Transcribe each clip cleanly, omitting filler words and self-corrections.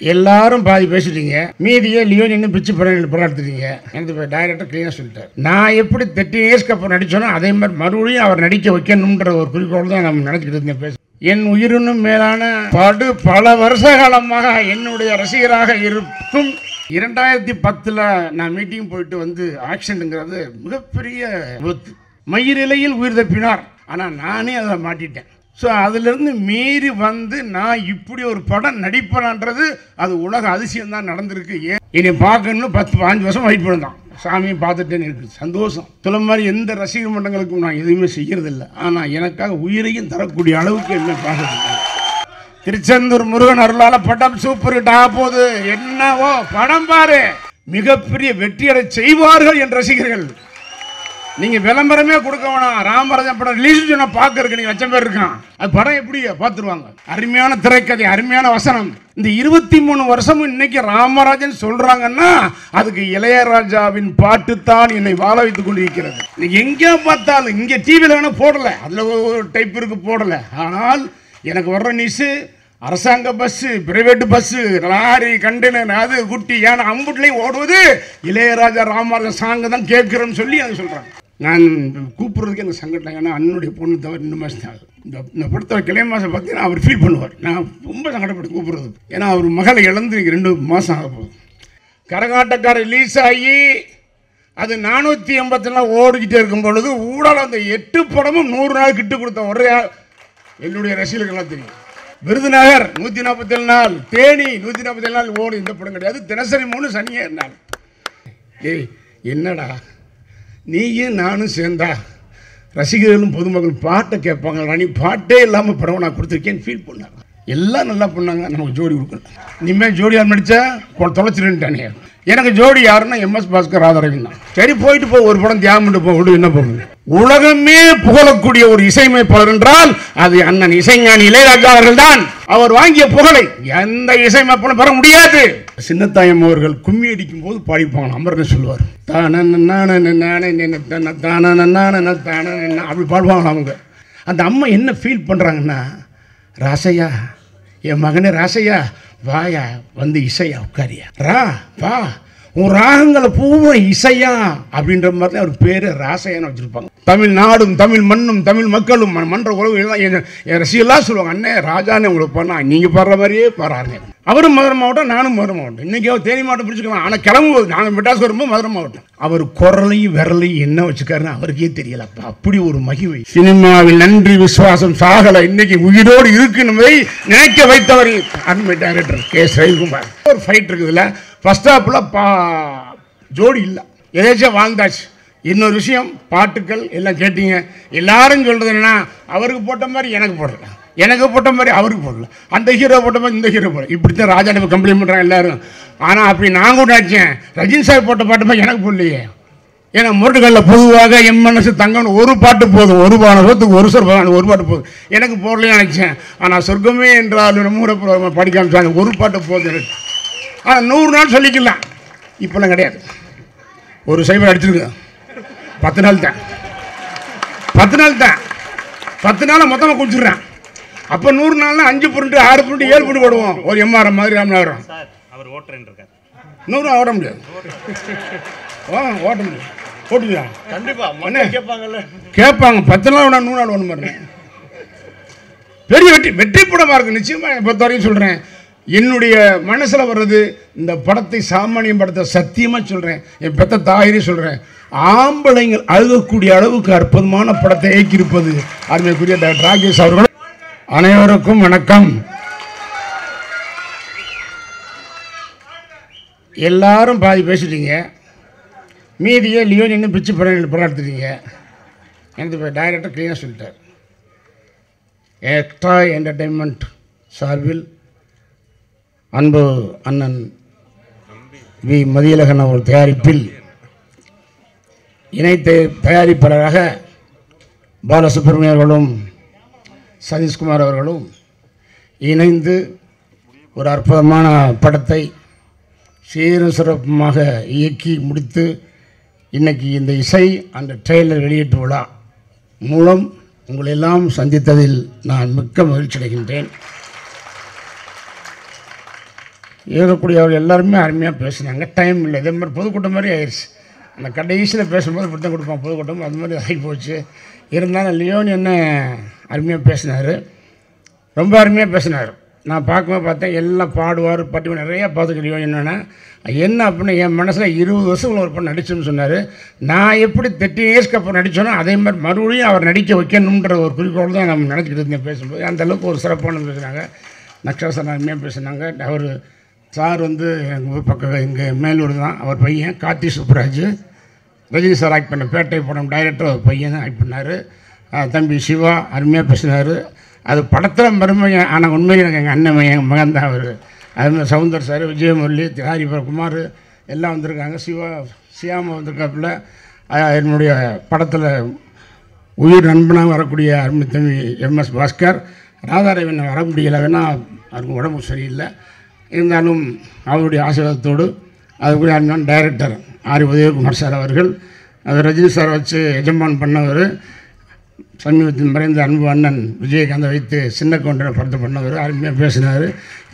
எல்லாரும் பாதி பேசிட்டீங்க, மீதியே லியோ நின்று பிச்சு படம் எடுத்துட்டீங்க. எனக்கு டைரக்டர் கிளீனாக சொல்லிட்டார். நான் எப்படி 30 இயர்ஸ்க்கு அப்புறம் நடிச்சோனோ அதே மாதிரி மறுபடியும் அவர் நடிக்க வைக்கணுன்ற ஒரு குறிக்கோள் தான் நம்ம நினச்சிக்கிட்டு இருந்தேன். பேச என் உயிரினும் மேலான பல வருஷ காலமாக என்னுடைய ரசிகராக இருக்கும் 2010 நான் மீட்டிங் போயிட்டு வந்து ஆக்சிடென்ட்ங்கிறது மிகப்பெரிய விபத்து. மயிரிலையில் உயிர் தப்பினார். ஆனால் நானே அதை மாட்டிட்டேன். ஸோ அதிலிருந்து மீறி வந்து நான் இப்படி ஒரு படம் நடிப்பேன்ன்றது அது உலக அதிசயம் தான் நடந்திருக்கு. ஏன் என்னை பார்க்கணும்னு 10-15 வருஷம் வெயிட் பண்ணதான். சாமியை பார்த்துட்டேன்னு இருக்குது சந்தோஷம். சொல்ல மாதிரி எந்த ரசிகர் மன்றங்களுக்கும் நான் எதுவுமே செய்யறதில்லை. ஆனால் எனக்காக உயிரையும் தரக்கூடிய அளவுக்கு என்ன பார்க்கறது. திருச்செந்தூர் முருகன் அருளால படம் சூப்பர் ஹிட் ஆக போகுது. என்னவோ படம் பாரு, மிகப்பெரிய வெற்றியடை செய்வார்கள் என் ரசிகர்கள். நீங்க விளம்பரமே கொடுக்க வேணாம். ராமராஜன் படம் ரிலீஸ் சொன்னா பார்க்கறதுக்கு நீங்க 1,00,000 பேர் இருக்கான். அது படம் எப்படி பார்த்துருவாங்க. அருமையான திரைக்கதை, அருமையான வசனம். இந்த 23 வருஷமும் இன்னைக்கு ராமராஜன் சொல்றாங்கன்னா அதுக்கு இளையராஜாவின் பாட்டு தான் என்னை வாழ வைத்துக் கொண்டிருக்கிறது. நீங்க எங்க பார்த்தாலும் இங்க டிவியில வேணா போடல, அதுல ஒரு டைப் இருக்கு போடல. ஆனால் எனக்கு வர்ற நியூஸ் அரசாங்க bus, private bus, lorry, container, அது குட்டி ஏன்னா அம்புட்லையும் ஓடுவது இளையராஜா ராமராஜன் சாங்க தான் கேட்குறேன்னு சொல்லி அதை சொல்கிறாங்க. நான் கூப்பிட்றதுக்கு எனக்கு சங்கடம். ஏன்னா அண்ணனுடைய பொண்ணு தவிர 2 மாதம் ஆகுது. இந்த படத்தை கிளை மாதம் பார்த்தீங்கன்னா அவர் ஃபீல் பண்ணுவார். நான் ரொம்ப சங்கடப்பட்டு கூப்பிட்றதுக்கு. ஏன்னா அவர் மகளை இழந்து 2 மாதம் ஆக போகுது. கரகாட்டக்கார ரிலீஸ் ஆகி அது 480 ஓடிக்கிட்டே இருக்கும் பொழுது ஊடால அந்த 8 படமும் 100 நாள் கிட்டு கொடுத்த ஒரே என்னுடைய ரசிகர்கள்லாம் தெரியும். விருதுநகர் 147 நாள், தேனி 147 நாள் ஓடு இந்த படம் கிடையாது. தினசரி 3 சனியே இருந்தால். ஏய் என்னடா நீயும் நானும் சேர்ந்தா ரசிகர்களும் பொதுமக்கள் பாட்டை கேட்பாங்க. நீ பாட்டே இல்லாமல் படம் நான் கொடுத்துருக்கேன்னு ஃபீல் பண்ணாங்க. எல்லாம் நல்லா பண்ணாங்க. நமக்கு ஜோடி கொடுக்கணும். இனிமேல் ஜோடி யார் நடித்தா தொலைச்சிருந்துட்டானே. எனக்கு ஜோடி யாருன்னா MS பாஸ்கர், ராதாரவின் தான். சரி போயிட்டு போ, ஒரு படம் தியாகம் போட்டு என்ன பண்ணுங்க. உலகமே புகழக்கூடிய ஒரு இசையமைப்பாளர் என்றால் அது அண்ணன் இசைஞானி இளையராஜா அவர்கள் தான். அவர் வாங்கிய புகழை எந்த இசையமைப்பாளரும் பெற முடியாது. சின்னத்தாயம் அவர்கள் கும்மி அடிக்கும் போது பாடிப்பாங்க. அமர்னு சொல்லுவார், அப்படி பாடுவாங்க. அவங்க அந்த அம்மா என்ன ஃபீல் பண்ணுறாங்கன்னா, ராசையா என் மகனே, ராசையா வாயா வந்து இசையா உட்காரியா, ரா வா உன் ராகங்களை பூரா இசையா அப்படின்ற மாதிரி அவர் பேரு ராசையான்னு வச்சிருப்பாங்க. தமிழ்நாடும் தமிழ் மண்ணும் தமிழ் மக்களும் மன்ற உறவு எல்லாம் என் ரசிகெல்லாம் சொல்லுவாங்க, அண்ணே ராஜானே உங்களுக்கு பண்ணா நீங்க பாடுற மாதிரியே பாடுறாருங்க. அவரும் மதுரை மாவட்டம், நானும் மதுரை மாவட்டம். இன்னைக்கு அவர் தேனி மாவட்டம் பிடிச்சிக்கலாம். ஆனால் கிளம்பும்போது நாங்கள் மெட்ராஸ் வரும்போது மதுரை மாவட்டம். அவர் குரலையும் விரலையும் என்ன வச்சுக்காருன்னு அவருக்கே தெரியலப்பா. அப்படி ஒரு மகிமை. சினிமாவில் நன்றி விசுவாசம் சாகலை, இன்னைக்கு உயிரோடு இருக்குன்னு நினைக்க வைத்தவர் அருமை டைரக்டர் K. ரவிக்குமார். ஒரு ஃபைட் இருக்குதுல்ல, ஃபர்ஸ்ட் ஹாஃப்ல ஜோடி இல்லை, எதாச்சும் வாழ்ந்தாச்சு. இன்னொரு விஷயம், பாட்டுக்கள் எல்லாம் கேட்டீங்க. எல்லாரும் சொல்றது என்னன்னா, அவருக்கு போட்ட மாதிரி எனக்கு போடல, எனக்கு போட்ட மாதிரி அவருக்கு போடல, அந்த ஹீரோ போட்ட மாதிரி இந்த ஹீரோ போடல, இப்படித்தான் ராஜா கம்ப்ளைண்ட் பண்ணுறாங்க எல்லாரும். ஆனால் அப்படி நான் கூட நினச்சேன், ரஜினி சார் போட்ட பாட்டு மாதிரி எனக்கு போடலையே. ஏன்னா முரட்டுகளில் பொதுவாக என் மனசு தங்கன்னு ஒரு பாட்டு போதும், ஒரு பானத்துக்கு ஒரு சொல் ஒரு பாட்டு போதும். எனக்கு போடலையே நினச்சேன். ஆனால் சொர்க்கமே என்றால் மூட படிக்காம ஒரு பாட்டு போதும் எனக்கு. ஆனால் 100 நாள் சொல்லிக்கலாம். இப்போல்லாம் கிடையாது. ஒரு சைபர் அடிச்சிருக்கு 10 நாள் தான், 10 நாள் தான், 10 நாளை மொத்தமாக குடிச்சிடுறேன். அப்போ 100 நாள்னா 5 புருண்டு 6 புருண்டு 7 புண்டு போடுவோம். ஒரு எம்ஆர்எம் மாதிரி ராமநாதபுரம் 100 ஓட முடியாது. ஓட்ட முடியாது. ஓட்டுவியா? கண்டிப்பாக கேட்பாங்க. 10 நாள் 100 நாள் ஒன்று மாதிரி பெரிய வெற்றி படமாக இருக்குது. நிச்சயமாக பொறுத்த வரைக்கும் சொல்கிறேன், என்னுடைய மனசில் வர்றது இந்த படத்தை சாமானியம் படத்தை சத்தியமாக சொல்கிறேன், என் பெத்த தாயிரே சொல்கிறேன், ஆம்பளைங்கள் அழுகக்கூடிய அளவுக்கு அற்புதமான படத்தை இயக்கியிருப்பது அருமைக்குரிய டாக்டர் ராகேஷ் அவர்கள். அனைவருக்கும் வணக்கம். எல்லாரும் பாதி பேசிட்டீங்க, மீதியே லியோ நின்று பிச்சு படம் எடுத்துட்டீங்க. எனக்கு டைரக்டர் கிளீனாக சொல்லிட்டார். எக்ஸ்ட்ரா என்டர்டெயின்மெண்ட் சார்பில் அன்பு அண்ணன் வி. மதியழகன் அவர்கள் தயாரிப்பில் இணை தயாரிப்பாளராக பாலசுப்ரமணியம் அவர்களும் சதீஷ்குமார் அவர்களும் இணைந்து ஒரு அற்புதமான படத்தை சீரும் சிறப்புமாக இயக்கி முடித்து இன்றைக்கி இந்த இசை அந்த ட்ரெய்லர் வெளியீட்டு விழா மூலம் உங்களெல்லாம் சந்தித்ததில் நான் மிக்க மகிழ்ச்சி அடைகின்றேன். இருக்கக்கூடியவர்கள் எல்லாருமே அருமையாக பேசுனாங்க. டைம் இல்லை, இதே மாதிரி பொதுக்கூட்டம் மாதிரி ஆயிடுச்சு. அந்த கடைசியில் பேசும்போது இப்படி தான் கொடுப்பான் பொதுக்கூட்டம், அது மாதிரி ஆகி போச்சு. இருந்தாலும் லியோனி என்ன அருமையாக பேசினார், ரொம்ப அருமையாக பேசினார். நான் பார்க்கும்போது பார்த்தேன் எல்லாம் பாடுவார் பட்டி நிறையா பார்த்துக்க. லியோனி என்னென்னா என்ன அப்படின்னா என் மனசில் 20 வருஷம் ஒரு படம் நடிச்சோன்னு சொன்னார். நான் எப்படி 13 இயர்ஸ்க்கு அப்புறம் நடித்தோனோ அதே மாதிரி மறுபடியும் அவர் நடிக்க வைக்கணுன்ற ஒரு குறிக்கோள் தான் நம்ம நினச்சிக்கிட்டு இருந்தேன் பேசும்போது. அந்தளவுக்கு ஒரு சிறப்பான பேசுனாங்க. நக்ஷாசன் அருமையாக பேசினாங்க. அவர் சார் வந்து எங்கள் பக்கம் இங்கே மேலூர் தான், அவர் பையன் கார்த்தி சுப்ராஜ், ரஜினி சார் ஆக்ட் பண்ண பேட்டை படம் டைரக்டர் அவர் பையன் தான் ஆக்ட் பண்ணார். தம்பி சிவா அருமையாக பேசினார். அது படத்தில் மருமையன், ஆனால் உண்மையில் எனக்கு எங்கள் அண்ணன் என் மகன் தான் அவர். அதுமாதிரி சவுந்தர் சார், விஜயமுரளி, ஹரிபுரம் குமார் எல்லாம் வந்திருக்காங்க. சியாமா வந்திருக்காப்புல. என்னுடைய படத்தில் உயிர் நண்பனாக வரக்கூடிய அருமை தம்பி MS பாஸ்கர். ராதாரவன் வர முடியலை, வேணால் அவருக்கு உடம்பு சரியில்லை. இருந்தாலும் அவருடைய ஆசீர்வாதத்தோடு அதுக்குரிய அண்ணன் டைரக்டர் ஆர் உதயகுமார் சார் அவர்கள், அவர் ரஜினி சார் வச்சு எஜமான் பண்ணவர். சமீபத்தில் மறைந்த அன்பு அண்ணன் விஜயகாந்தை வைத்து சின்ன கவுண்டர் படத்தை பண்ணவர், அருமையாக பேசினார்.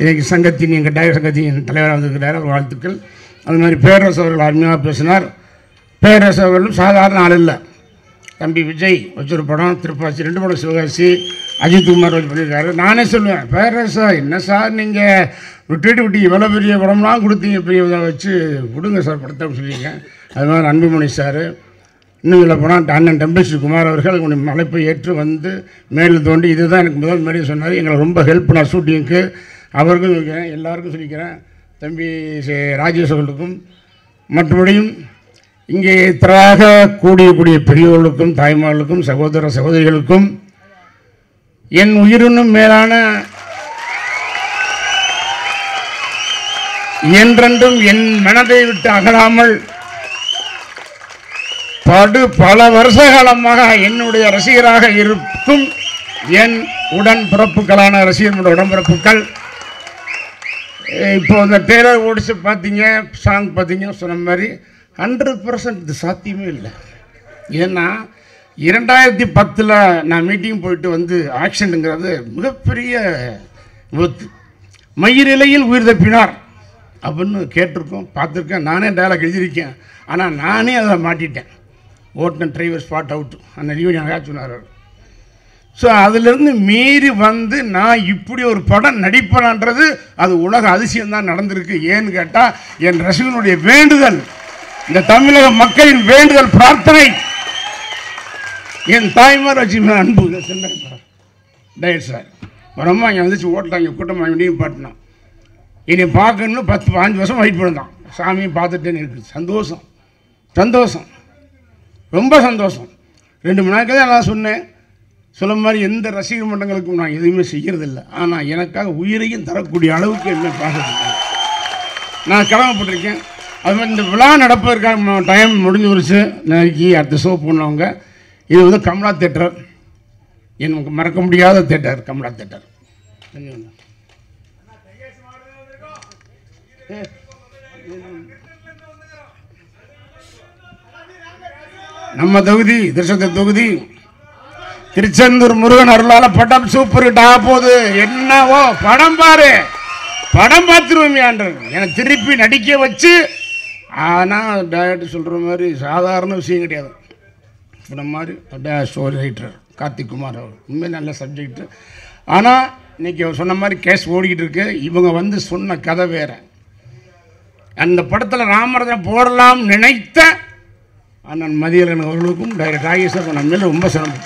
இன்றைக்கி சங்கத்தின் எங்கள் டைரக்டர் சங்கத்தின் தலைவராக வந்திருக்கிறார், அவர் வாழ்த்துக்கள். அது மாதிரி பேரரசு அவர்கள் அருமையாக பேசினார். பேரரசு அவர்களும் சாதாரண ஆள் இல்லை. தம்பி விஜய் வச்சொரு படம், திருப்பாச்சி 2 படம், சிவகாசி, அஜித் குமார் வச்சு பண்ணியிருக்காரு. நானே சொல்லுவேன், பேரரசா என்ன சார் நீங்கள் விட்டு இவ்வளோ பெரிய படம்லாம் கொடுத்தீங்க, பெரிய இதாக வச்சு கொடுங்க சார் படத்தை சொல்லியிருக்கேன். அது மாதிரி அன்புமணி சார், இன்னும் இல்லை போனால் அண்ணன் டெம்பிள்ஸ்ரீ குமார் அவர்கள் உங்களுடைய அழைப்பை ஏற்று வந்து மேலில் தோண்டி இதுதான் எனக்கு முதல் மேலே சொன்னார். எங்களை ரொம்ப ஹெல்ப் பண்ணார் ஷூட்டிங்க்கு. அவருக்கும் சொல்லிக்கிறேன், எல்லாருக்கும் சொல்லிக்கிறேன், தம்பி ராஜேஷ் அவர்களுக்கும் மற்றபடியும் இங்கே திராக கூடிய பெரியவர்களுக்கும் தாய்மார்களுக்கும் சகோதர சகோதரிகளுக்கும் என் உயிரினும் மேலான என்றென்றும் என் மனதை விட்டு அகலாமல் பல வருஷ காலமாக என்னுடைய ரசிகராக இருக்கும் என் உடன் பிறப்புகளான ரசிகர்களுடைய உடன்பிறப்புகள், இப்போ இந்த டெய்லர் ஓடிச்சு பார்த்தீங்க, சாங் பார்த்தீங்க, சொன்ன மாதிரி 100% இது சாத்தியமே இல்லை. ஏன்னா 2010 நான் மீட்டிங் போயிட்டு வந்து ஆக்சிடென்ட்டுங்கிறது மிகப்பெரிய விபத்து. மயிரிலையில் உயிர் தப்பினார் அப்படின்னு கேட்டிருக்கோம், பார்த்துருக்கேன், நானே டயலாக் எழுதியிருக்கேன். ஆனால் நானே அதில் மாட்டிட்டேன். ஓட்டுநர் டிரைவர் ஸ்பாட் அவுட், அந்த யூனியன் சொன்னார். ஸோ அதிலிருந்து மீறி வந்து நான் இப்படி ஒரு படம் நடிப்பேன்ன்றது அது உலக அதிசயம்தான் நடந்திருக்கு. ஏன்னு கேட்டால் என் ரசிகனுடைய வேண்டுதல், இந்த தமிழக மக்களின் வேண்டுதல், பிரார்த்தனை, என் தாய்மார் வச்சு அன்பு டயட் சார் வரமா இங்கே வந்துச்சு ஓட்டலாம் கூட்டமாக வேண்டியும் பாட்டினான். என்னை பார்க்கணுன்னு 10-15 வருஷம் வெயிட் பண்ணிருந்தான். சாமியை பார்த்துட்டேன்னு இருக்குது. சந்தோஷம், சந்தோஷம், ரொம்ப சந்தோஷம். 2 மணி நேரத்துக்கு தான் நான் சொன்னேன். சொல்ல மாதிரி எந்த ரசிகர் மன்றங்களுக்கும் நான் எதுவுமே செய்கிறதில்லை. ஆனால் எனக்காக உயிரையும் தரக்கூடிய அளவுக்கு என்ன பார்க்க நான் கடமைப்பட்டிருக்கேன். அது மாதிரி இந்த விழா நடப்பதற்காக டைம் முடிஞ்சு வருச்சு. நாளைக்கு அடுத்த ஷோ போனவங்க, இது வந்து கமலா தேட்டர், எனக்கு மறக்க முடியாத தேட்டர் கமலா தேட்டர். நம்ம தொகுதி திருச்செந்தூர் தொகுதி, திருச்செந்தூர் முருகன் அருளால படம் சூப்பர் ஹிட் ஆக போகுது. என்னவோ படம் பாரு, படம் பார்த்துருவோம் எனக்கு திருப்பி நடிக்க வச்சு. ஆனால் டைரக்டர் சொல்கிற மாதிரி சாதாரண விஷயம் கிடையாது. இந்த மாதிரி ஸ்டோரி ரைட்டர் கார்த்திக் குமார் அவர் உண்மையாக நல்ல சப்ஜெக்டு. ஆனால் இன்றைக்கி அவர் சொன்ன மாதிரி கேஸ் ஓடிக்கிட்டு இருக்கு. இவங்க வந்து சொன்ன கதை வேறு. அந்த படத்தில் ராமரதனை போடலாம் நினைத்த அண்ணன் மதியழகன் அவர்களுக்கும் டைரக்டர் ராகேஷ் நம்ம மேலே ரொம்ப சிரமம்.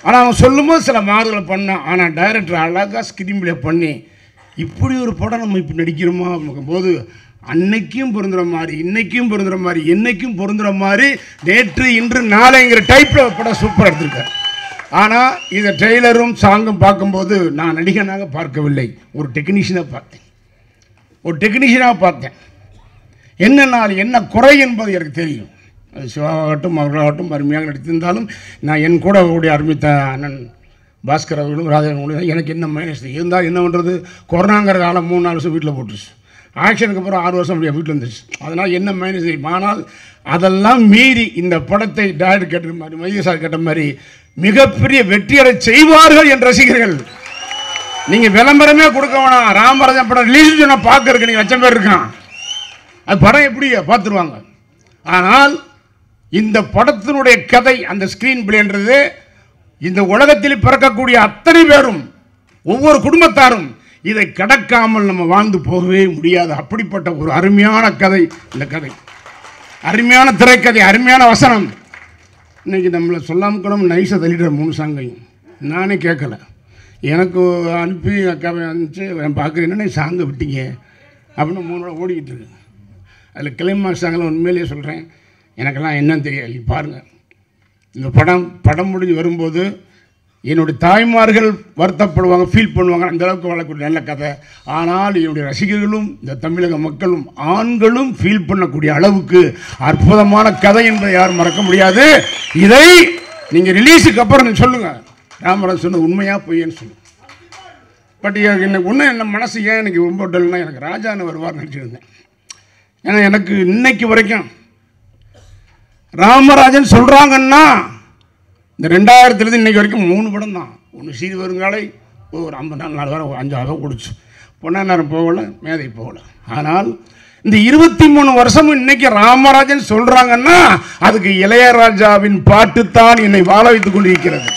ஆனால் அவன் சொல்லும்போது சில மாறுதலை பண்ணான். ஆனால் டைரக்டர் அழகாக ஸ்கிரீன் பிளே பண்ணி இப்படி ஒரு படம் நம்ம இப்போ நடிக்கிறோமா போது அன்னைக்கும் பொருந்துகிற மாதிரி, இன்றைக்கும் பொருந்துகிற மாதிரி, என்னைக்கும் பொருந்துகிற மாதிரி, நேற்று இன்று நாளைங்கிற டைப்பில் படம் சூப்பராக எடுத்திருக்கார். ஆனால் இதை ட்ரெய்லரும் சாங்கும் பார்க்கும்போது நான் நடிகனாக பார்க்கவில்லை, ஒரு டெக்னீஷியனாக பார்த்தேன். என்ன குறை என்பது எனக்கு தெரியும். அது சிவாகட்டும் அவர்களாகட்டும் அருமையாக நடித்திருந்தாலும் நான் என் கூட அவருடைய அருமைத்த அண்ணன் பாஸ்கர் அவர்களும் ராஜன் எனக்கு என்ன மைனஸ் இருந்தால் என்ன பண்ணுறது, கொரோனாங்கிற காலம் 3-4 வருஷம் வீட்டில் போட்டுருச்சு. ஆக்ஷனுக்கு அப்புறம் 6 வருஷம் அப்படியே வீட்டில் வந்துச்சு. அதனால் என்ன மைனஸ் தெரியும். ஆனால் அதெல்லாம் மீறி இந்த படத்தை டைரக்டர் கேட்ட மாதிரி, மைய சார் கேட்ட மாதிரி மிகப்பெரிய வெற்றியடை செய்வார்கள் என் ரசிகர்கள். நீங்கள் விளம்பரமே கொடுக்க வேணாம். ராமராஜன் படம் ரிலீஸ் சொன்ன பார்க்கறதுக்கு நீங்கள் லட்சம் பேர் இருக்கான். அது படம் எப்படி பார்த்துருவாங்க. ஆனால் இந்த படத்தினுடைய கதை, அந்த ஸ்கிரீன் பிளேன்றது இந்த உலகத்தில் பிறக்கக்கூடிய அத்தனை பேரும், ஒவ்வொரு குடும்பத்தாரும் இதை கடக்காமல் நம்ம வாழ்ந்து போகவே முடியாது. அப்படிப்பட்ட ஒரு அருமையான கதை இந்த கதை. அருமையான திரைக்கதை, அருமையான வசனம். இன்னைக்கு நம்மளை சொல்லாமல் கூட நைஸாக தள்ளிடுற 3 சாங்கையும் நானே கேட்கல. எனக்கு அனுப்பி அக்காவை அனுப்பிச்சு பார்க்குறேன், என்னென்ன சாங்கை விட்டீங்க அப்படின்னு 3 நாள் ஓடிக்கிட்டு இருக்கு. அதில் கிளைமாக்ஸ் சாங்கில் உண்மையிலேயே சொல்கிறேன், எனக்கெல்லாம் என்னன்னு தெரியாது. பாருங்கள், இந்த படம் முடிஞ்சு வரும்போது என்னுடைய தாய்மார்கள் வருத்தப்படுவாங்க, ஃபீல் பண்ணுவாங்க. அந்தளவுக்கு வாழக்கூடிய நல்ல கதை. ஆனால் என்னுடைய ரசிகர்களும் இந்த தமிழக மக்களும் ஆண்களும் ஃபீல் பண்ணக்கூடிய அளவுக்கு அற்புதமான கதை என்பதை யாரும் மறக்க முடியாது. இதை நீங்கள் ரிலீஸுக்கு அப்புறம் நீங்கள் சொல்லுங்கள், ராமராஜ் சொன்னது உண்மையாக பொய்யன்னு சொல்லுங்கள். பட் எனக்கு ஒன்றும் என்ன மனசு ஏன் எனக்கு ரொம்ப டல்னா, எனக்கு ராஜான்னு வருவார் நினச்சிருந்தேன். ஏன்னா எனக்கு இன்னைக்கு வரைக்கும் ராமராஜன் சொல்கிறாங்கன்னா இந்த 2000 இன்னைக்கு வரைக்கும் 3 படம் தான். ஒன்று சீரி வருங்காலை, ஒரு 50 நாள் வரை 5 கொடுச்சு, பொன்னாநேரம் போகலை, மேதை போகலை. ஆனால் இந்த 23 வருஷமும் இன்னைக்கு ராமராஜன் சொல்கிறாங்கன்னா அதுக்கு இளையராஜாவின் பாட்டு தான் என்னை வாழ வைத்துக் கொண்டிருக்கிறது.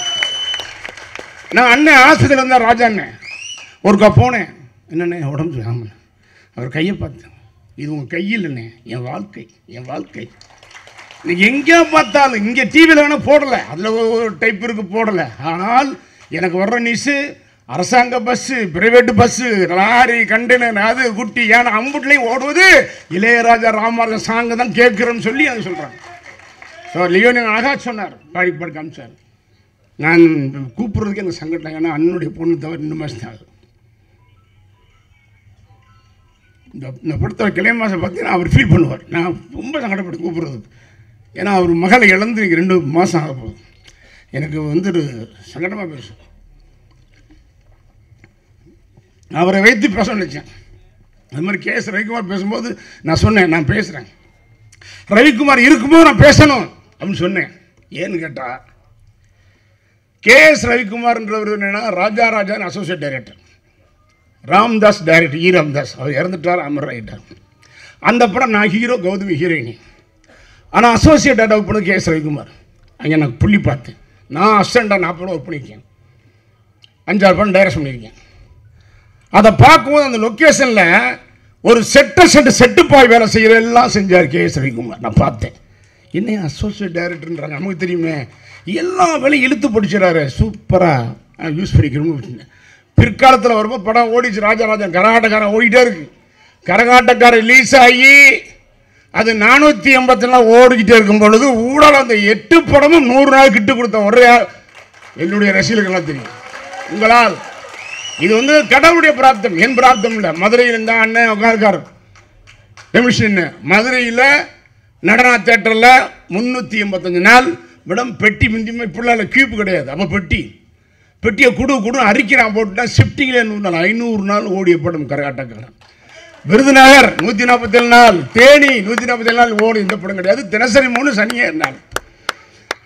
நான் அண்ணன் ஆஸ்பத்திரியில் இருந்தால் ராஜா அண்ணன் ஒருக்கா போனேன். என்னண்ணே உடம்பு ஆமாம், அவர் கையை பார்த்தேன், இது உங்கள் கையில் என்ன, என் வாழ்க்கை, என் வாழ்க்கை. இன்னைக்கு எங்கே பார்த்தாலும், இங்கே டிவியில் வேணால் போடலை, அதில் ஒரு டைப் இருக்கு போடலை. ஆனால் எனக்கு வர்ற நியூஸு அரசாங்க bus, private bus, lorry, container, அது குட்டி ஏன்னா அம்புட்லேயும் ஓடுவது இளையராஜா ராமராஜன் சாங்கை தான் கேட்குறேன்னு சொல்லி அதை சொல்கிறாங்க. ஸோ லியோனியன் அழகா சொன்னார், பாடி காமிச்சார். நான் கூப்பிட்றதுக்கு எனக்கு சங்கடம். ஏன்னா அண்ணனுடைய பொண்ணு தவிர 2 மாதம் ஆகுது. இந்த படத்தை கிளைமாசம் பார்த்தீங்கன்னா அவர் ஃபீல் பண்ணுவார். நான் ரொம்ப சங்கடப்பட்டு கூப்பிட்றதுக்கு. ஏன்னா அவர் மகளை இழந்து 2 மாதம் ஆக போகுது. எனக்கு வந்துட்டு சங்கடமாக பேசும். அவரை வைத்து பேச நினச்சேன். அது மாதிரி கேஎஸ் ரவிக்குமார் பேசும்போது நான் சொன்னேன், நான் பேசுகிறேன், ரவிக்குமார் இருக்கும்போது நான் பேசணும் அப்படின்னு சொன்னேன். ஏன்னு கேட்டால், கேஎஸ் ரவிக்குமார்ன்றவர் என்னென்னா Rajarajan associate director, Ramdas director, Ramdas அவர் இறந்துட்டார், அமர் ரைட்டர். அந்த படம் நான் ஹீரோ, கௌதமி ஹீரோயினி. ஆனால் அசோசியேட் டைரக்டர் பண்ணது கேஎஸ் ரவிக்குமார். அங்கே நான் புள்ளி பார்த்தேன். நான் அசிஸ்டண்டாக 40 ஒர்க் பண்ணியிருக்கேன், 5-6 படம் டைரக்ஷன் பண்ணியிருக்கேன். அதை பார்க்கும்போது அந்த லொக்கேஷனில் ஒரு செட்டு பாய் வேலை செய்கிற எல்லாம் செஞ்சார் கேஎஸ் ரவிக்குமார். நான் பார்த்தேன், என்ன அசோசியேட் டைரக்டர்ன்றாங்க, நமக்கு தெரியுமே, எல்லா வேலையும் இழுத்து படிச்சிடறாரு, சூப்பராக யூஸ் பண்ணிக்கிறோம். பிற்காலத்தில் வரும்போது படம் ஓடிச்சு, ராஜாராஜன் கரகாட்டக்காரன் ஓடிட்டே இருக்கு. கரகாட்டக்காரன் ரிலீஸ் ஆகி அது 484 ஓடிக்கிட்டே இருக்கும் பொழுது ஊடால அந்த 8 படமும் 100 நாள் கிட்டு கொடுத்த ஒரே என்னுடைய ரசிகர்கள்லாம் தெரியும். உங்களால் இது வந்து கடவுளுடைய பிராப்தம், என் பிராப்தம் இல்லை. மதுரையில் இருந்தால் அண்ணன் உட்கார்க்கார் டெமிஷன், மதுரையில் நடனா தேட்டரில் 385 நாள் விடம் பெட்டி மிந்தியுமே பிள்ளைல கியூப் கிடையாது. அப்போ பெட்டியை குடு அரிக்கிறான் போட்டுட்டா ஷிஃப்டிங்கில் 500 நாள் ஓடிய படம் கரகாட்டக்காரன். விருதுநகர் 147 நாள், தேனி 147 நாள் ஓடி இந்த படம் கிடையாது. தினசரி 3 சனியே நாள்.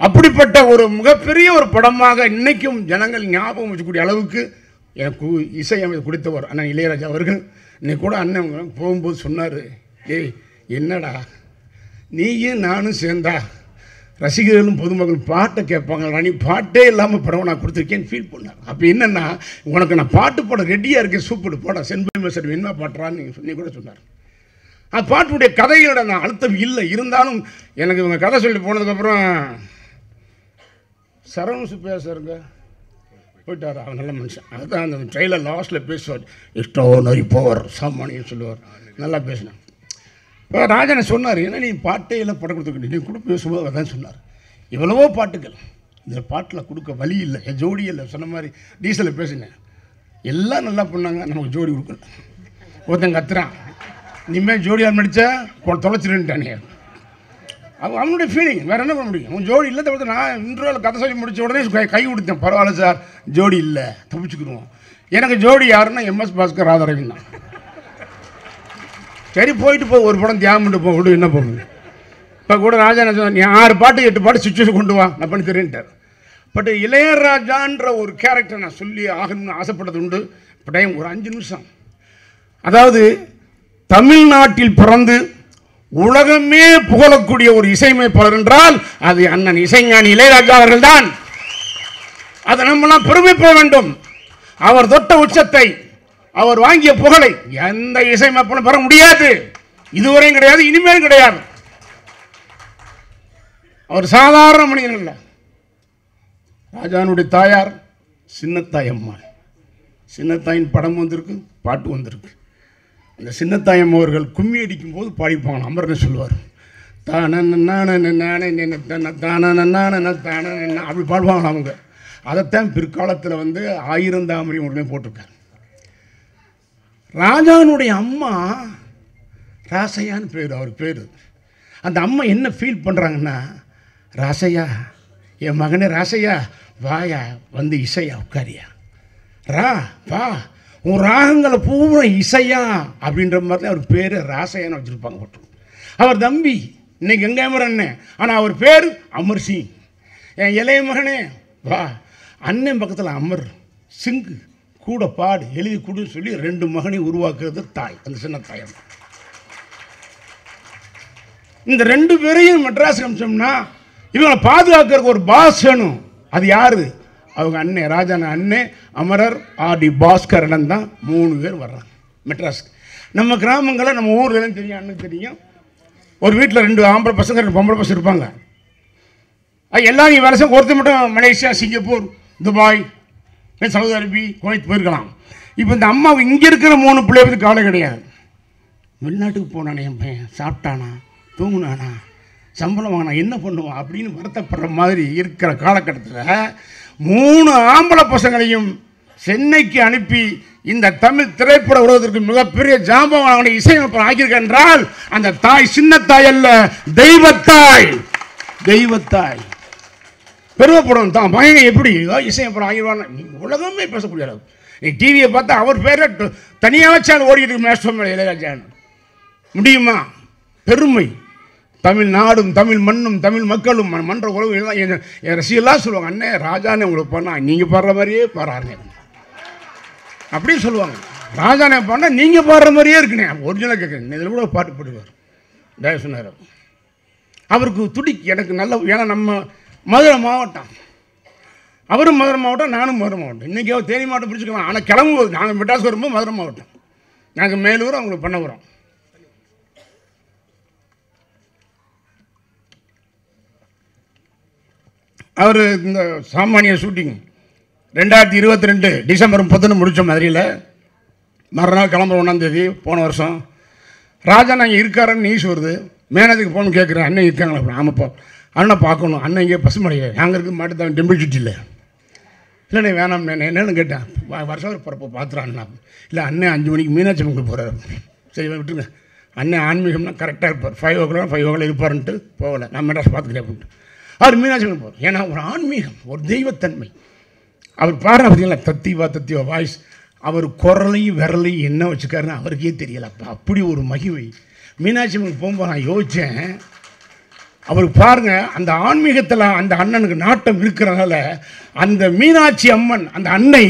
அப்படிப்பட்ட ஒரு மிகப்பெரிய ஒரு படமாக இன்னைக்கும் ஜனங்கள் ஞாபகம் வச்சக்கூடிய அளவுக்கு எனக்கு இசையமைத்து கொடுத்தவர் அண்ணன் இளையராஜா அவர்கள். இன்னைக்கு கூட அண்ணன் போகும்போது சொன்னார், ஏய் என்னடா நீயும் நானும் சேர்ந்தா ரசிகர்களும் பொதுமக்கள் பாட்டை கேட்பாங்க, நீ பாட்டே இல்லாமல் படம் நான் கொடுத்துருக்கேன்னு ஃபீல் பண்ணார். அப்போ என்னென்னா, உனக்கு நான் பாட்டு போட ரெடியாக இருக்கேன், சூப்பர் போட சென்பை மெசர் என்ன பாட்டுறான்னு நீங்கள் சொல்லி கூட சொன்னார். அந்த பாட்டுடைய கதையோட நான் அழுத்தம் இல்லை. இருந்தாலும் எனக்கு இவங்க கதை சொல்லி போனதுக்கப்புறம் சரவண சுப்பையா சாருங்க போயிட்டார், அவன் நல்ல மனுஷன். அதுதான் அந்த ட்ரெயிலர் லாஸ்ட்டில் பேசுவார், எக்ஸ்ட்ரானரி பவர் சாமானியம் சொல்லுவார், நல்லா பேசினேன். இப்போ ராஜனை சொன்னார், ஏன்னா நீ பாட்டே இல்லை படம் கொடுத்துக்கிட்டு நீ கூட பேசும்போது அதான் சொன்னார், எவ்வளவோ பாட்டுகள் இந்த பாட்டில் கொடுக்க வழி இல்லை, என் ஜோடி இல்லை. சொன்ன மாதிரி டீசலில் பேசினேன், எல்லாம் நல்லா பண்ணாங்க, நமக்கு ஜோடி கொடுக்கல. ஒருத்தன் கத்துறான், இனிமேல் ஜோடியால் நடித்தா தொலைச்சிருந்துட்டானே, அவனுடைய ஃபீலிங், வேறு என்ன பண்ண முடியும். அவன் ஜோடி இல்லை தவிர்த்து நான் இன்ட்ரோவில் கதை சொல்லி முடித்த உடனே கை கொடுத்தேன், பரவாயில்ல சார் ஜோடி இல்லை தப்பிச்சுக்கிடுவோம். எனக்கு ஜோடி யாருன்னா எம்எஸ் பாஸ்கர் ராதாரவின் தான். சரி போயிட்டு போ, ஒரு படம் தியாகம் போ விடு, என்ன போகுது. இப்போ கூட ராஜா என்ன சொன்ன, நீ 6 பாட்டு 8 பாட்டு சுச்சுவேஷன் கொண்டு வா, நான் பண்ணி தரேன்ட்டார். பட் இளையராஜான்ற ஒரு கேரக்டர் நான் சொல்லி ஆகணும்னு ஆசைப்பட்டது உண்டு. டைம் ஒரு 5 நிமிஷம். அதாவது தமிழ்நாட்டில் பிறந்து உலகமே புகழக்கூடிய ஒரு இசையமைப்பாளர் என்றால் அது அண்ணன் இசைஞானி இளையராஜா அவர்கள் தான். அதை நம்மளாம் பெருமைப்பட வேண்டும். அவர் தொட்ட உச்சத்தை, அவர் வாங்கிய புகழை எந்த இசையமைப்பாளரும் பெற முடியாது. இதுவரையும் கிடையாது, இனிமேல் கிடையாது. அவர் சாதாரண மனிதன் இல்லை. ராஜானுடைய தாயார் சின்னத்தாய் அம்மா. சின்னத்தாயின் படம் வந்திருக்கு, பாட்டு வந்திருக்கு. அந்த சின்னத்தாயம் அவர்கள் கும்மி அடிக்கும் போது பாடிப்பாங்க. அமர்னு சொல்லுவார், அப்படி பாடுவாங்க அவங்க. அதைத்தான் பிற்காலத்தில் வந்து 1000 தாமரை உடனே போட்டிருக்காரு. ராஜானுடைய அம்மா ராசையான்னு பேர், அவர் பேர். அந்த அம்மா என்ன ஃபீல் பண்ணுறாங்கன்னா, ராசையா, என் மகனே ராசையா, வாயா வந்து இசையா உட்காரியா, ரா வா, உன் ராகங்களை பூரா இசையா அப்படின்ற மாதிரி தான் அவர் பேர் ராசையான்னு வச்சுருப்பாங்க போட்டு. அவர் தம்பி இன்னைக்கு எங்கேமர் அண்ணன், ஆனால் அவர் பேர் அமர் சிங். என் இளைய மகனே வா, அண்ணன் பக்கத்தில் அமர் சிங்கு கூட பாடு, எழுதி கொடுன்னு சொல்லி 2 மகனை உருவாக்குறது தாய், அந்த சின்ன தாயம். இந்த 2 பேரையும் மெட்ராஸ் அமிச்சோம்னா இவங்களை பாதுகாக்கிறதுக்கு ஒரு பாஸ் வேணும். அது யாரு? அவங்க அண்ணன் ராஜான அண்ணன் அமரர் ஆர்.டி. பாஸ்கரன் தான். 3 பேர் வர்றாங்க மெட்ராஸ்க்கு. நம்ம கிராமங்களில் நம்ம ஊர்லாம் தெரியும், அண்ணனுக்கு தெரியும். ஒரு வீட்டில் 2 ஆம்பளை பசங்க 2 பொம்பளை பசங்க இருப்பாங்க. எல்லாரும் வருஷம் ஒருத்தர் மட்டும் Malaysia, Singapore, Dubai, Saudi Arabia, Kuwait போயிருக்கலாம். இப்போ இந்த அம்மாவுக்கு இங்கே இருக்கிற 3 பிள்ளைய பற்றி கவலை கிடையாது. வெளிநாட்டுக்கு போனானே என் பையன், சாப்பிட்டானா, தூங்குனானா, சம்பளம் வாங்கினா, என்ன பண்ணுவான் அப்படின்னு வருத்தப்படுற மாதிரி இருக்கிற காலகட்டத்தில் 3 ஆம்பளை பசங்களையும் சென்னைக்கு அனுப்பி இந்த தமிழ் திரைப்பட உலகத்திற்கு மிகப்பெரிய ஜாம்பவான இசையமைப்பாளர் ஆக்கியிருக்க என்றால் அந்த தாய் சின்ன தாய் அல்ல, தெய்வத்தாய். தெய்வத்தாய் பெருமைப்படும். தான் பையனை எப்படி இசையமைப்பாளர் ஆகிடுவான்னு உலகமே பேசக்கூடிய அளவு. நீ டிவியை பார்த்தா அவர் பேரை தனியாக வச்சாலும் ஓடிட்டு மேஸ்டர் மேலே இளையராஜான்னு முடியுமா? பெருமை. தமிழ்நாடும் தமிழ் மண்ணும் தமிழ் மக்களும் மன்ற உலகம் எல்லாம் என் ரசிகெல்லாம் சொல்லுவாங்க, அண்ணே ராஜானே உங்களுக்கு பண்ணால் நீங்கள் பாடுற மாதிரியே பாடுறாருங்க அப்படின்னு சொல்லுவாங்க. ராஜானே பண்ணால் நீங்கள் பாடுற மாதிரியே இருக்குண்ணே, ஒரிஜினலாக கேட்குறேன். இதில் கூட பாட்டு போடுவார் டே சொன்னார். அவருக்கு துடிக்கு எனக்கு நல்ல, ஏன்னா நம்ம மதுரை மாவட்டம், அவரும் மதுரை மாவட்டம், நானும் மதுரை மாவட்டம். இன்றைக்கி அவர் தேனி மாவட்டம் பிடிச்சிக்கலாம். ஆனால் கிளம்பும்போது நாங்கள் மெட்ராஸ் வரும்போது மதுரை மாவட்டம், நாங்கள் மேலூர், அவங்களுக்கு பண்ண. அவர் இந்த சாமானிய ஷூட்டிங் 2022 டிசம்பர் 30 முடித்தோம் மதுரையில். மறுநாள் கிளம்புற 1ஆம் தேதி போன வருஷம். ராஜா நாங்கள் இருக்காருன்னு நியூஸ் வருது. மேனேஜருக்கு போகணும்னு கேட்குறேன், அண்ணன் இருக்காங்களா? ஆமாப்பா, அண்ணன் பார்க்கணும். அண்ணன் இங்கே பசுமலையில் நாங்கள் இருக்க மாட்டு தான் டெம்பிள் சிட்டியில். இல்லைண்ணே வேணாம், என்னென்னு கேட்டேன். வருஷம் ஒரு பிறப்ப பார்த்துறாண்ணா. இல்லை அண்ணன் 5 மணிக்கு மீனாட்சி அம்மனுக்கு போகிறார். சரி விட்டுருங்க, அண்ணன் ஆன்மீகம்னா கரெக்டாக இருப்பார். 5 o'clock 5 o'clock இருப்பாருன்ட்டு போகலை. நான் மெட்ராஸ் பார்த்துக்கிறேன் அப்படின்ட்டு அவர் மீனாட்சி அம்மன் போகிறார். ஏன்னா ஒரு ஆன்மீகம், ஒரு தெய்வத்தன்மை. அவர் பாடுற பார்த்தீங்களா, தத்திவா வாய்ஸ். அவர் குரலையும் விரலையும் என்ன வச்சுக்காருன்னு அவருக்கே தெரியலப்பா, அப்படி ஒரு மகிமை. மீனாட்சி அம்மனுக்கு போகும்போது நான் யோசித்தேன், அவருக்கு பாருங்கள் அந்த ஆன்மீகத்தில் அந்த அண்ணனுக்கு நாட்டம் இருக்கிறனால அந்த மீனாட்சி அம்மன், அந்த அன்னை,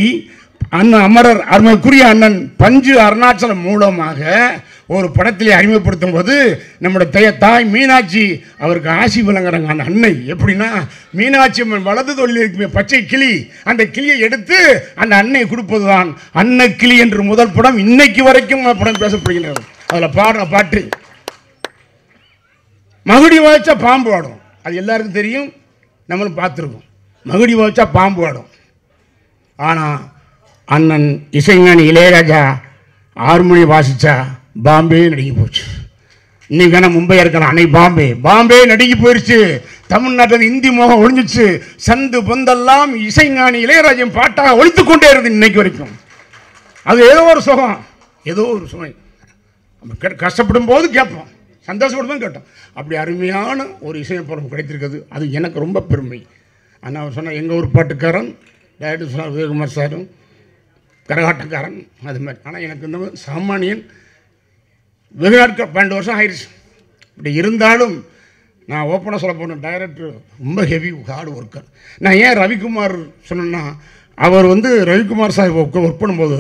அண்ணன் அமரர் அருமைக்குரிய அண்ணன் பஞ்சு அருணாச்சலம் மூலமாக ஒரு படத்திலே அறிமுகப்படுத்தும் போது நம்முடைய தாய் மீனாட்சி அவருக்கு ஆசி வழங்குறாங்க. அந்த அன்னை எப்படின்னா, மீனாட்சி அம்மன் வலது தொழில் இருக்குமே பச்சை கிளி, அந்த கிளியை எடுத்து அந்த அன்னை கொடுப்பது தான் அன்ன கிளி என்று முதல் படம். இன்னைக்கு வரைக்கும் படம் பேசப்படுகிறது. அதில் பாடுற பாட்டு மகுடி வாய்ச்சா பாம்பு ஆடும், அது எல்லாருக்கும் தெரியும், நம்மளும் பார்த்துருக்கோம். மகுடி வாய்ச்சா பாம்பு ஆடும். ஆனால் அண்ணன் இசைஞானி இளையராஜா ஹார்மோனி வாசிச்சா பாம்பே நடுங்கி போச்சு. இன்னைக்கு வேணா மும்பையா இருக்கலாம், அன்னைக்கு பாம்பே நடுங்கி போயிடுச்சு. தமிழ்நாட்டில் இந்தி மோகம் ஒழிஞ்சிச்சு. சந்து பொந்தெல்லாம் இசைஞானி இளையராஜன் பாட்டாக ஒழித்து கொண்டே இருந்து இன்னைக்கு வரைக்கும். அது ஏதோ ஒரு சுகம், ஏதோ ஒரு சுமை. கஷ்டப்படும் போது கேட்போம், சந்தோஷப்படும் போது கேட்டோம். அப்படி அருமையான ஒரு இசையமைப்பாளர் கிடைத்திருக்குது, அது எனக்கு ரொம்ப பெருமை. ஆனால் அவர் சொன்னால் எங்கள் ஊர் பாட்டுக்காரன் டைரக்டர் சொன்னார் விஜயகுமார் சாரும், கரகாட்டக்காரன் அது மாதிரி. ஆனால் எனக்கு இந்த சாமானியன் வெகு நாட்கள் 12 வருஷம் ஆயிடுச்சு. இப்படி இருந்தாலும் நான் ஓப்பனாக சொல்ல போனேன், டைரக்டர் ரொம்ப ஹெவி ஹார்ட் ஒர்க்கர். நான் ஏன் ரவிக்குமார் சொன்னேன்னா, அவர் வந்து ரவிக்குமார் சார் ஒர்க் பண்ணும்போது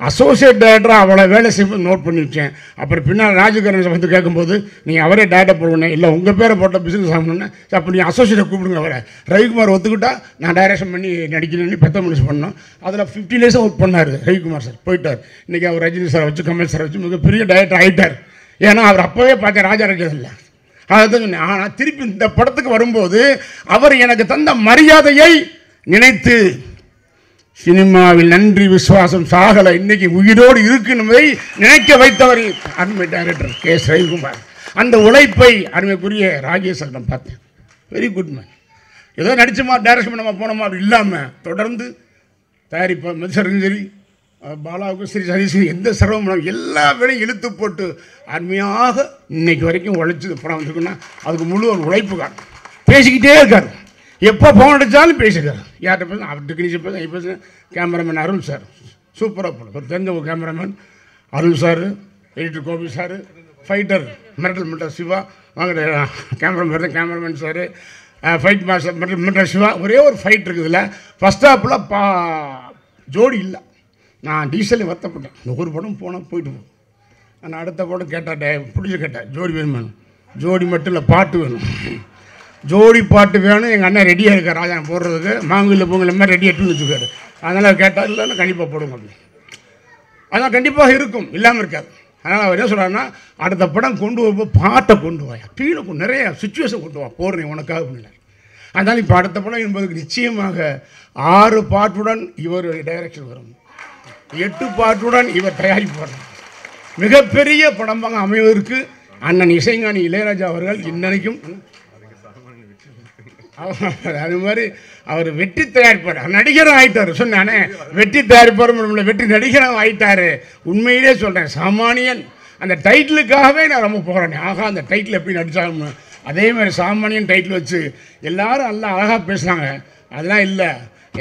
அசோசியேட் டைரக்டராக அவளை வேலை செய்யும்போது நோட் பண்ணி வச்சேன். அப்புறம் பின்னால் ராஜகரன் வந்து கேட்கும்போது நீங்கள் அவரே டேரக்டர் போடுவேன், இல்லை உங்கள் பேரை போட்ட பிஸ்னஸ் ஆகணுன்னு. அப்போ நீங்கள் அசோசியேட்டை கூப்பிடுங்க அவரை. ரவிக்குமார் ஒத்துக்கிட்டா நான் டைரக்ஷன் பண்ணி நடிக்கணும்னு பெத்த மனுஷன் பண்ணோம். அதில் 15 days ஒர்க் பண்ணார் ரவிக்குமார் சார். போயிட்டார். இன்றைக்கி அவர் ரஜினி சாரை வச்சு கமல் சாரை வச்சு மிகப்பெரிய டைரக்டர் ஆகிட்டார். ஏன்னா அவர் அப்போவே பார்த்தேன் ராஜா இல்லை. அதான் சொன்னேன். ஆனால் திருப்பி இந்த படத்துக்கு வரும்போது அவர் எனக்கு தந்த மரியாதையை நினைத்து சினிமாவில் நன்றி விசுவாசம் சாகலை, இன்னைக்கு உயிரோடு இருக்கு என்பதை நினைக்க வைத்தவர் அருமை டைரக்டர் கே.எஸ். ரவிக்குமார். அந்த உழைப்பை அருமைக்குரிய ராஜேஷ் சாரிடம் பார்த்தேன். Very good man. ஏதோ நடிச்சமா டைரக்ஷன் பண்ணமா போனோமா அப்படி இல்லாமல் தொடர்ந்து தயாரிப்பாக மதிசரும் சரி, பாலாவுக்கும் சரி, சரி எந்த சிரமம் எல்லா வேலையும் இழுத்து போட்டு அருமையாக இன்னைக்கு வரைக்கும் உழைச்சி படம் வந்துருக்குன்னா அதுக்கு முழு ஒரு உழைப்பு காணும். பேசிக்கிட்டே இருக்காரு. எப்போ ஃபோன் அடித்தாலும் பேசிக்கிறார். யார்கிட்ட பேச அவர் டெக்னீஷியன் பேச பேச கேமராமேன் அருள் சார் சூப்பராக போடும். ஒரு தெரிஞ்ச ஒரு cameraman Arul sir, editor Gopi sir, fighter Mirattal Siva, வாங்க கேமராமேன் சார், ஃபைட் மாஸ்டர் மிரட்டல் சிவா. ஒரே ஒரு ஃபைட் இருக்குதுல்ல, ஃபஸ்ட் ஹாப்பில் ஜோடி இல்லை. நான் டீசலே வருத்தப்பட்டேன். இந்த ஒரு படம் போனால் போயிட்டு போகும். நான் அடுத்த படம் கேட்டேன், பிடிச்சி கேட்டேன் ஜோடி வேணுமானு. ஜோடி மட்டும் இல்லை, பாட்டு வேணும். ஜோடி பாட்டு வேணும். எங்கள் அண்ணன் ரெடியாக இருக்கார் ராஜா போடுறதுக்கு. மாங்குயில் பொங்கல் மாதிரி ரெடியாக எடுத்துன்னு வச்சுக்காரு. அதனால் கேட்டால் இல்லைன்னா கண்டிப்பாக போடுங்க அப்படி. அதனால் கண்டிப்பாக இருக்கும், இல்லாமல் இருக்காது. அதனால் அவர் என்ன சொல்கிறாருன்னா, அடுத்த படம் கொண்டு வரும்போது பாட்டை கொண்டு வாயா, கீழே நிறைய சுச்சுவேஷன் கொண்டு வா, போடுறேன் உனக்காக பண்ணினார். அதனால் இப்போ அடுத்த படம் என்பதுக்கு நிச்சயமாக 6 பாட்டுடன் இவர் டைரக்ஷன் வரும், 8 பாட்டுடன் இவர் தயாரிப்பு வரும். மிகப்பெரிய படமாக அமைவதற்கு அண்ணன் இசைஞானி இளையராஜா அவர்கள் இன்னைக்கும் அது மாதிரி அவர் வெற்றி தயாரிப்பார், நடிகரும் ஆகிட்டார். சொன்னானே வெற்றி தயாரிப்பாரும் வெற்றி நடிகரும் ஆகிட்டார். உண்மையிலே சொல்கிறேன், சாமானியன் அந்த டைட்டிலுக்காகவே நான் ரொம்ப போகிறேன். ஆகா அந்த டைட்டில் எப்படி நடித்தாலும் அதே மாதிரி சாமானியன் டைட்டில் வச்சு எல்லாரும் நல்லா அழகாக பேசுகிறாங்க. அதெல்லாம் இல்லை,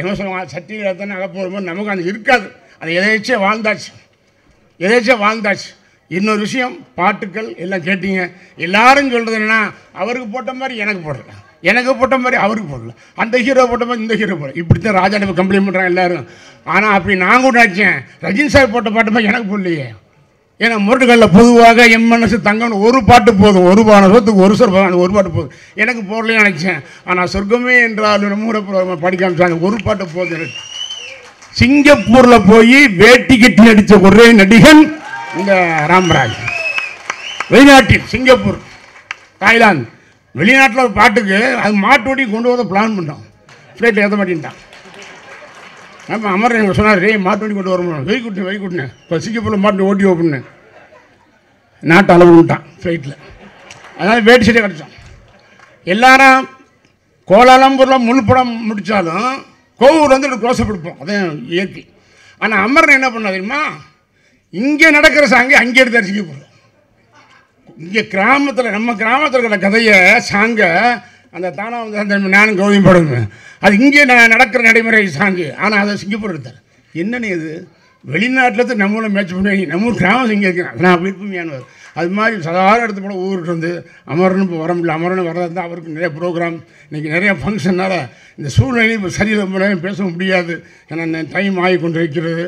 என்ன சொல்லுவாங்க, சட்டியில் தானே அழகாக போகும்போது நமக்கு அது இருக்காது. அது எதேச்சியாக வாழ்ந்தாச்சு. இன்னொரு விஷயம், பாட்டுக்கள் எல்லாம் கேட்டீங்க. எல்லாரும் சொல்கிறது என்னன்னா, அவருக்கு போட்ட மாதிரி எனக்கு போடல, எனக்கு போட்ட மாதிரி அவருக்கு போடல, அந்த ஹீரோ போட்ட மாதிரி இந்த ஹீரோ போடல, இப்படி தான் ராஜா கம்ப்ளைண்ட் பண்ணுறாங்க எல்லோரும். ஆனால் அப்படி நான் கூட நினச்சேன், ரஜினி சார் போட்ட பாட்டு மாதிரி எனக்கு போடலையே. ஏன்னா முரட்டுகளில் பொதுவாக என் மனசு தங்கம்னு ஒரு பாட்டு போதும், ஒரு பானத்துக்கு ஒரு சொல் அந்த ஒரு பாட்டு போதும், எனக்கு போடலையே நினச்சேன். ஆனால் சொர்க்கமே என்றால் மூட படிக்காமச்சாங்க, ஒரு பாட்டு போதும் எனக்கு. சிங்கப்பூரில் போய் வேட்டி கட்டி நடித்த ஒரே நடிகன் இந்த ராமராஜ். வெளிநாட்டில் சிங்கப்பூர், தாய்லாந்து, வெளிநாட்டில் ஒரு பாட்டுக்கு அது மாட்டு ஓட்டி கொண்டு வர பிளான் பண்ணோம். ஃப்ளைட்டில் ஏற்ற மாட்டேன்ட்டான். நம்ம அமர் எனக்கு சொன்னார், ரே மாட்டு வண்டி கொண்டு வரணும், வெயிக்குட்டினேன். இப்போ சிங்கப்பூரில் மாட்டு ஓட்டி ஓப்பண்ணேன், நாட்டு அளவுட்டான் ஃப்ளைட்டில். அதனால் வேட்டி சட்டை கிடச்சோம். எல்லாரும் கோலாலம்பூரில் முழு படம் முடித்தாலும் கோவூர் வந்து க்ளோஸப் எடுப்போம், அதான் இயற்கை. ஆனால் அமர் என்ன பண்ண தெரியுமா, இங்கே நடக்கிற சாங்கை அங்கே எடுத்தார் சிங்கப்பூர். இங்கே கிராமத்தில், நம்ம கிராமத்தில் இருக்கிற கதையை சாங்கை அந்த தானா வந்து நானும் கௌதம் படுங்க, அது இங்கே நடக்கிற நடைமுறை சாங்கு. ஆனால் அதை சிங்கப்பூர் எடுத்தார். என்னன்னு இது வெளிநாட்டில் நம்மளும் மேட்ச் பண்ணி நம்ம ஊர் கிராமம் இங்கே இருக்கிறேன், நான் விருப்பமையானவர். அது மாதிரி சாதாரண எடுத்து போல ஊருக்கு வந்து அமரனும் இப்போ வர முடியல. அமரனும் வர்றது தான் அவருக்கு நிறைய ப்ரோக்ராம், இன்றைக்கி நிறைய ஃபங்க்ஷனால் இந்த சூழ்நிலையும் இப்போ சரியில்லை, பேச முடியாது. ஏன்னா டைம் ஆகி கொண்டு இருக்கிறது,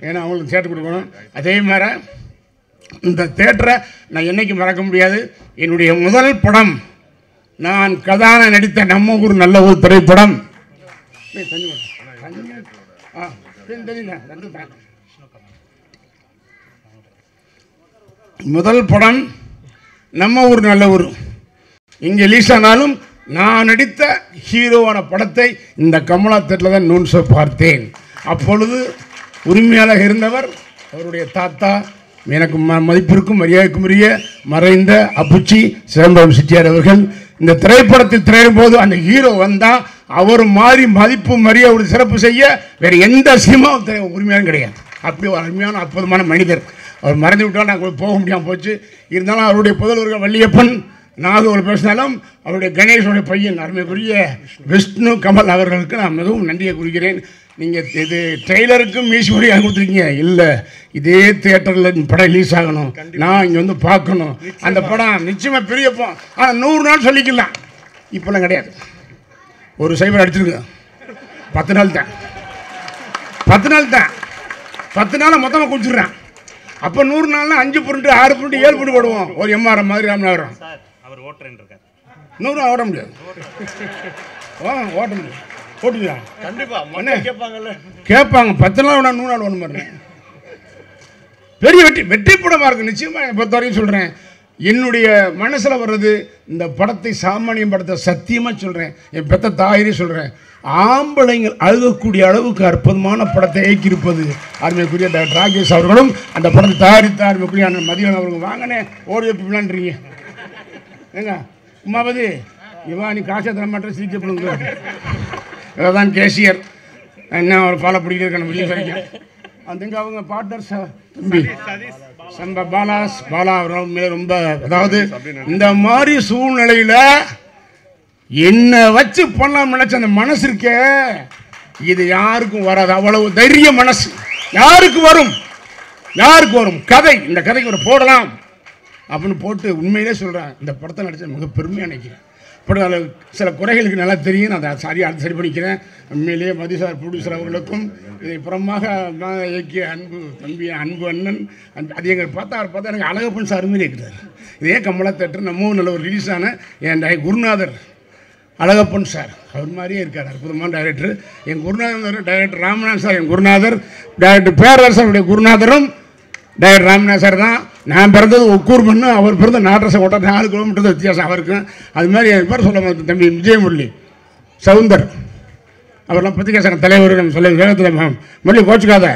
ஏன்னா அவங்களுக்கு தேட்டர் கொடுக்கணும். அதே மாதிரி இந்த தேட்டரை நான் என்றைக்கும் மறக்க முடியாது. என்னுடைய முதல் படம் நான் கதான நடித்த நம்ம ஊர் நல்ல ஊர் திரைப்படம். முதல் படம் நம்ம ஊர் நல்ல ஊர். இங்கே ரிலீஸ் ஆனாலும் நான் நடித்த ஹீரோவான படத்தை இந்த கமலா தேட்டரில் தான் நூன் ஷோ பார்த்தேன். அப்பொழுது உரிமையாளர் இருந்தவர் அவருடைய தாத்தா, எனக்கு மதிப்பிற்கும் மரியாதைக்குரிய மறைந்த அப்புச்சி சிதம்பரம் செட்டியார் அவர்கள். இந்த திரைப்படத்தில் திரையிடும் போது அந்த ஹீரோ வந்தால் அவர் மாதிரி மதிப்பு மரியாதை ஒரு சிறப்பு செய்ய வேறு எந்த சினிமாவும் உரிமையாலும் கிடையாது. அப்படி ஒரு அருமையான அற்புதமான மனிதர். அவர் மறைந்து விட்டால் நாங்கள் போக முடியாமல் போச்சு. இருந்தாலும் அவருடைய புதல்வர்கள் வள்ளியப்பன் நாகூர் பேசினாலும் அவருடைய கணேஷனுடைய பையன் அருமைக்குரிய விஷ்ணு கமல் அவர்களுக்கு நான் மிகவும் நன்றியை குறிக்கிறேன். நீங்கள் இது ட்ரெய்லருக்கும் மீசுமுறையாக கொடுத்துருக்கீங்க. இல்லை, இதே தியேட்டரில் படம் ரிலீஸ் ஆகணும், நான் இங்கே வந்து பார்க்கணும். அந்த படம் நிச்சயமாக பெரிய படம். ஆனால் 100 நாள் சொல்லிக்கலாம், இப்போலாம் கிடையாது. ஒரு சைபர் அடிச்சிருக்கு, 10 நாள் தான். 10 நாள் தான், 10 நாள் மொத்தமாக குடிச்சிடுறேன். அப்போ 100 நாள்னா 5 புருண்டு 6 புருண்டு 7 புண்டு போடுவோம். ஒரு எம்ஆர்எம் மாதிரி ராமநாதபுரம் 100 ஓட முடியாது. ஓட்ட முடியாது. ஓட்டுங்களா? கேட்பாங்க 10 நாள் வேணா 100 நாள் ஒன்று மாதிரி பெரிய வெற்றி படமாக இருக்குது. நிச்சயமாக பொறுத்த வரைக்கும் சொல்கிறேன், என்னுடைய மனசில் வர்றது இந்த படத்தை சாமானியம் படத்தை சத்தியமாக சொல்கிறேன், என் பெத்த தாயிரே சொல்கிறேன், ஆம்பளைங்கள் அழுகக்கூடிய அளவுக்கு அற்புதமான படத்தை இயக்கியிருப்பது அருமைக்குரிய டாக்டர் ராகேஷ் அவர்களும் அந்த படத்தை தயாரித்த அருமைக்குரிய அண்ணன் மதியம் அவர்களும். வாங்கினே ஓடி வைப்பிலான்றீங்க ஏங்க உமாபதி இவா நீ காசை தர மாட்டேன் சிரிக்கப்படுங்க. இதான் கேசியர் என்ன அவர் ஃபாலோ பிடிக்கிறதுக்கான வெளியே வரைக்கும் அதுங்க அவங்க பார்ட்னர்ஸ் தம்பி பாலா மேலே ரொம்ப, அதாவது இந்த மாதிரி சூழ்நிலையில் என்ன வச்சு பண்ணலாம் நினைச்ச அந்த மனசு இருக்க, இது யாருக்கும் வராது. அவ்வளவு தைரிய மனசு யாருக்கு வரும்? கதை, இந்த கதைக்கு ஒரு போடலாம் அப்படின்னு போட்டு உண்மையிலே சொல்கிறேன், இந்த படத்தை நடிச்ச மிக பெருமையாக நினைக்கிறேன். படத்தில் சில குறைகளுக்கு நல்லா தெரியும், நான் அதை சரி பண்ணிக்கிறேன். உண்மையிலேயே மதிசார் ப்ரொடியூசர் அவர்களுக்கும் இதை புறமாக இயக்கிய அன்பு தம்பி அன்பு அண்ணன் அது எங்களை பார்த்தா எனக்கு அழகப்பன் சார் மாதிரி இருக்கிறார். இதே கமலா தேட்டர் நம்ம நல்ல ஒரு ரிலீஸ் ஆன என் குருநாதர் அழகப்பன் சார் அவர் மாதிரியே இருக்கார், அற்புதமான டைரக்டர். என் குருநாதர் டைரக்டர் ராமநாதன் சார், என் குருநாதர் டைரக்டர் பேரரசருடைய குருநாதரும் டைரக்டர் ராமநாதன் சார் தான். நான் பிறந்தது ஒக்கூர் பண்ணு, அவர் பிறந்த நாட்டரசை ஓட்ட 4 கிலோமீட்டர் வித்தியாசம் அவருக்கு. அது மாதிரி என் பேர் சொல்ல தம்பி விஜயமுரளி சவுந்தர் அவரெல்லாம் பத்திரிகை சங்க தலைவர். நம்ம சொல்ல வேகத்தில் முரளி கோச்சுக்காத,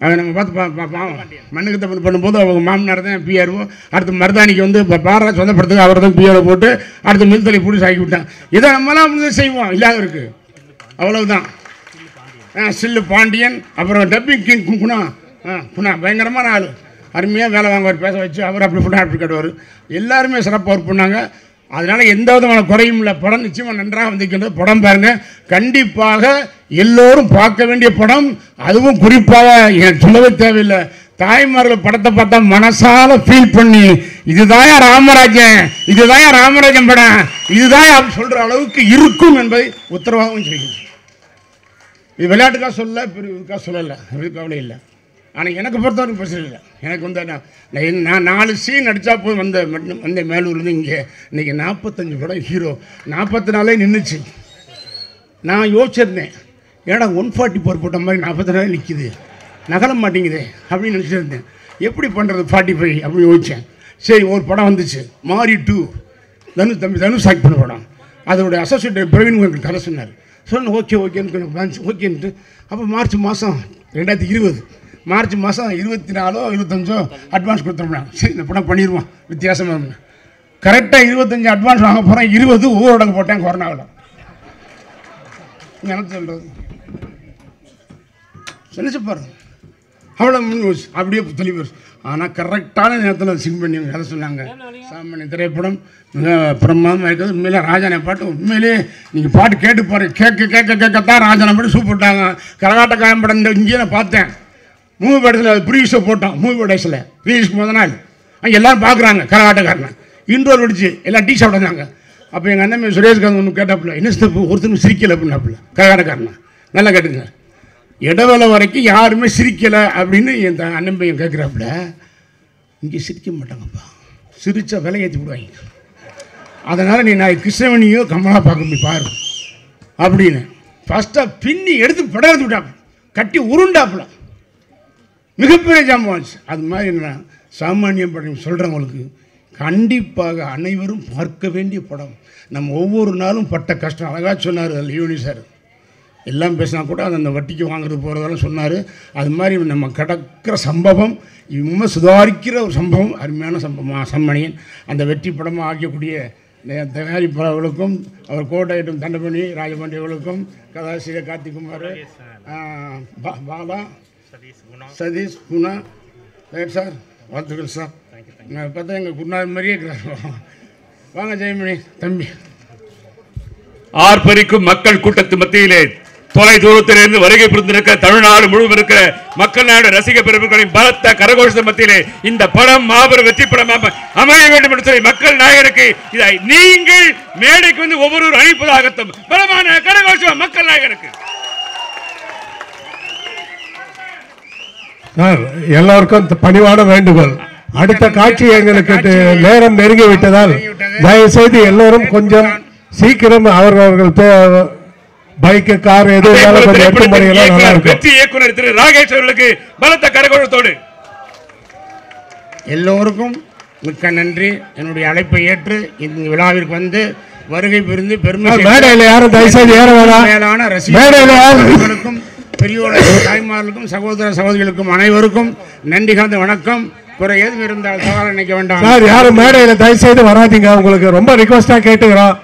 அதை நம்ம பார்த்து மண்ணுக்கு தப்பு பண்ணும்போது அவங்க மாமனார் தான் பிஆர்ஓ. அடுத்து மருதாணிக்கு வந்து பாரா சொந்தப்படுத்துக்கு அவர் தான் பிஆர்ஓ போட்டு அடுத்து மில்தலை பிடிச்சி ஆக்கி விட்டான். இதை நம்மளாம் செய்வோம் இல்லாத இருக்குது, அவ்வளவுதான். சில்லு பாண்டியன், அப்புறம் டப்பிங் கிங் குணா பயங்கரமான ஆள், அருமையாக வேலை வாங்குவார், பேச வச்சு அவர் அப்படி ஃபுல்லாக அப்படி கட்டுவார். எல்லாருமே சிறப்பாக ஒர்க் பண்ணாங்க. அதனால் எந்த விதமான குறையும் இல்லை. படம் நிச்சயமாக நன்றாக வந்திருக்கின்றது. படம் பாருங்கள், கண்டிப்பாக எல்லோரும் பார்க்க வேண்டிய படம். அதுவும் குறிப்பாக எனக்கு சொல்லவே தேவையில்லை, தாய்மார்கள் படத்தை பார்த்தா மனசால ஃபீல் பண்ணி இதுதான் ராமராஜன் படம், இதுதான் அப்படி சொல்கிற அளவுக்கு இருக்கும் என்பதை உத்தரவாதம் செய்யும். இது விளையாட்டுக்காக சொல்ல, பெரியதுக்காக சொல்லலை, கவலை இல்லை. ஆனால் எனக்கு பொறுத்தவரைக்கும் பிரச்சனை இல்லை. எனக்கு வந்து நான் 4 சீன் நடித்தா போய் வந்த மேலூர்லேருந்து இங்கே இன்றைக்கி 45 படம் ஹீரோ, 44 நின்றுச்சு. நான் யோசிச்சிருந்தேன், ஏடா 144 போட்ட மாதிரி 44 நிற்கிது, நகர மாட்டேங்குது அப்படின்னு நினச்சிருந்தேன். எப்படி பண்ணுறது 45 அப்படின்னு யோசித்தேன். சரி, ஒரு படம் வந்துச்சு மாரி 2, தனுஷ் ஆக்ட் பண்ண படம். அதோடைய அசோசியேட் பிரவீன் உங்களுக்கு கதை சொன்னார். ஓகேன்ட்டு அப்போ மார்ச் மாதம் 2020 மார்ச் மாதம் 24 25 அட்வான்ஸ் கொடுத்தோம்னா சரி இந்த படம் பண்ணிடுவோம் வித்தியாசமாக. கரெக்டாக 25 அட்வான்ஸ் வாங்க போகிறேன், 20 ஊரடங்கு போட்டேன் கொரோனாவில். என்ன சொல்கிறது நினச்சி பாருங்க, அவ்வளோ முன் அப்படியே தெளிவு. ஆனால் கரெக்டான நேரத்தில் சிங் பண்ணி கதை சொன்னாங்க. சாமானிய திரைப்படம் மிக பிரமாதமாக இருக்குது. உண்மையிலே ராஜானை பாட்டு உண்மையிலே நீங்கள் பாட்டு கேட்டு பாருங்க, கேட்கத்தான் ராஜானை பாட்டு சூப்பிட்டாங்க. கரகாட்ட காயம்படம் இந்த இங்கேயே நான் பார்த்தேன், மூவி படத்தில் ப்ரீஷோ போட்டோம். மூவி படத்தில் ப்ரீஷ்க்கு முதல் நாள் அங்கே எல்லோரும் பார்க்குறாங்க கரகாட்டக்காரனை. இன்டோர் அடிச்சு எல்லாம் டீ ஷர்ட் வந்தாங்க. அப்போ எங்கள் அண்ணன் சுரேஷ்காந்த் ஒன்று கேட்டாப்புல, என்ன ஸ்டெப்பு ஒருத்தரும் சிரிக்கலை அப்படின்னாப்புல கரகாட்டக்காரனை. நல்லா கேட்டுங்க, இடவேளை வரைக்கும் யாருமே சிரிக்கலை அப்படின்னு என் அண்ணன் பையன் கேட்குறாப்புல. இங்கே சிரிக்க மாட்டாங்கப்பா, சிரித்தா விலை ஏற்றி விடுவாங்க. அதனால் நீ நான் கிருஷ்ணவனியோ கமலா பார்க்க போய் பாரு அப்படின்னு ஃபஸ்ட்டாக பின்னி எடுத்து படம் விட்டாப்புல, கட்டி உருண்டாப்புல. மிகப்பெரிய ஜாமாச்சு. அது மாதிரி என்ன சாமானியம் படம் சொல்கிறவங்களுக்கு கண்டிப்பாக அனைவரும் பார்க்க வேண்டிய படம். நம்ம ஒவ்வொரு நாளும் பட்ட கஷ்டம் அழகாக சொன்னார் லியோனி சார். எல்லாம் பேசினா கூட அது அந்த வட்டிக்கு வாங்குறது போகிறதெல்லாம் சொன்னார். அது மாதிரி நம்ம கிடக்கிற சம்பவம் இம்மை சுதாரிக்கிற ஒரு சம்பவம், அருமையான சம்பவம் சம்மணியன். அந்த வெற்றி படமாக ஆக்கக்கூடிய தயாரிப்பாளர்களுக்கும் அவர் கோட்டையிட்டும் தண்டபணி ராஜபாண்டியவர்களுக்கும் கதாசிரியர் கார்த்திகுமார், பாலா, சதீஷ், குணா, ரைட் சார், வாழ்த்துக்கள் சார். பார்த்தா எங்கள் குருநாதர் மாதிரியே இருக்கிறார். வாங்க ஜெயமணி தம்பி. ஆர்ப்பரிக்கும் மக்கள் கூட்டத்து மத்தியிலே தொலை தூரத்திலிருந்து வருகை புரிந்திருக்க தமிழ்நாடு முழுவதும் இருக்கிற மக்கள் நாடு ரசிக பெருமக்களின் பலத்த கரகோஷ மத்தியிலே இந்த படம் மாபெரும் வெற்றி படமாக அமைய வேண்டும் என்று சொல்லி மக்கள் நாயகருக்கு இதை நீங்கள் மேடைக்கு வந்து ஒவ்வொரு அழைப்பதாகட்டும். பலமான கரகோஷம் மக்கள் நாயகருக்கு. எல்லாருக்கும் பணிவான வேண்டுகோள். அடுத்த காட்சி எங்களுக்கு நேரம் நெருங்கி விட்டதால் தயவு செய்து எல்லோரும் கொஞ்சம் சீக்கிரம் அவர்கள் பைக்கு கார் எதுவும் வெற்றி இயக்குனர் திரு ராகேஷ் அவர்களுக்கு பலத்த கரகோஷத்தோடு எல்லோருக்கும் மிக்க நன்றி. என்னுடைய அழைப்பை ஏற்று இந்த விழாவிற்கு வந்து வருகை புரிந்து பெருமை யாரும் தயவுசெய்து ஏற மேலான ரசிகர்களுக்கும் பெரியோர்களுக்கும் தாய்மார்களுக்கும் சகோதர சகோதரிகளுக்கும் அனைவருக்கும் நன்றி கலந்த வணக்கம். குறை ஏதும் இருந்தால் சவால் நினைக்க வேண்டாம். யாரும் மேடையில் தயவுசெய்து வராதிங்க. உங்களுக்கு ரொம்ப ரிக்வஸ்டா கேட்டுக்கிறோம்.